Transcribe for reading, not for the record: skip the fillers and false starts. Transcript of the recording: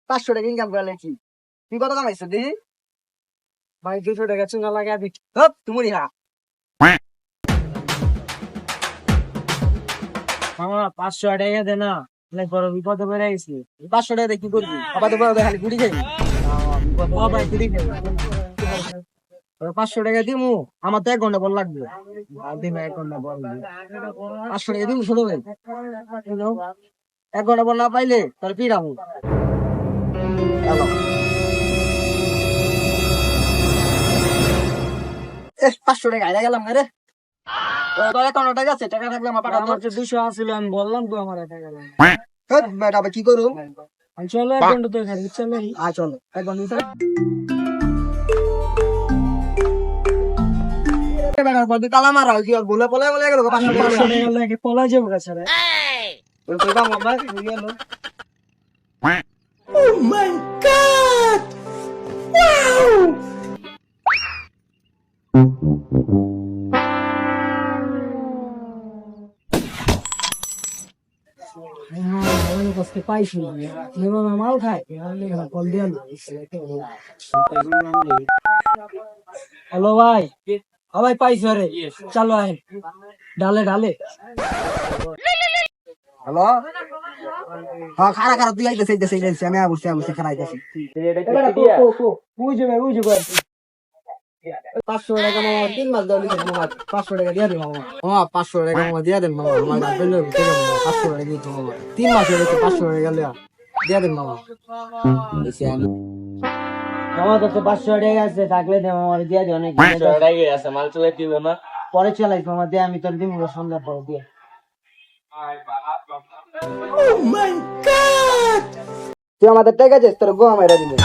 500 টাকা ইনকাম করে লেছি তুই কত কামাইছিস দি ভাই 200 টাকা চুনা লাগা দি হপ তুমি হা মামা 500 টাকা দে না অনেক বড় বিপদে পড়ে গেছি 500 টাকা দিয়ে কি করবি বাবা তো বড় খালি গুড়ি খাবি ও ভাই তুই দেখে 500 টাকা দিমু আমার তো 1 ঘন্টা পর লাগবে আর দিন 1 ঘন্টা পর 500 টাকা দিমু ছোট ভাই 1 ঘন্টা পর না পাইলে তাহলে পিরামু হ্যালো 500 টাকা আইলা গেলাম না রে তোর একাউন্টে টাকা আছে টাকা থাকলে আমার পাঠা আমার তো 200 আছিল আমি বললাম তো আমার টাকা গেল বেটা কি করু আমি চলো 1 ঘন্টা তো খালি চলো চলো 1 ঘন্টা বেটার পর তালা মারা কি আর বলে বলে গেল 500 টাকা 500 টাকা লাগে পলা যাবো কাছে রে ওই কইবা মামা গেল আমি কষ্ট পাইছি যেমন মাল খায় আমি কল দিয়ে হ্যালো ভাই ভাই পাইছো রে চলো আয় ডালে ডালে হ্যালো হ্যাঁ খারা খারা তুই আইতেছে আমি বসে খারা আইতেছি বুঝবে 500 টাকা মামা 3 মাস দাও লিখে মামা 500 টাকা দিয়া দে মামা 500 টাকা মামা দিয়া দেন মামা আমার গার্লফ্রেন্ড এর থেকে মামা 500 টাকা দিতে মামা 3 মাস হয়ে গেছে 500 টাকা লিয়া দিয়া দেন মামা এসে আমি আমার কাছে 500 টাকা আছে থাকলে দে আমার দিয়া দে অনেক 500 টাকা আছে মাল চলে দিব না পরে চালাইছ মামা দে আমি তোর দিমু সন্ধ্যা পর দিয়ে তুই আমাদের টাকা দিস তোর গো আমার দিবি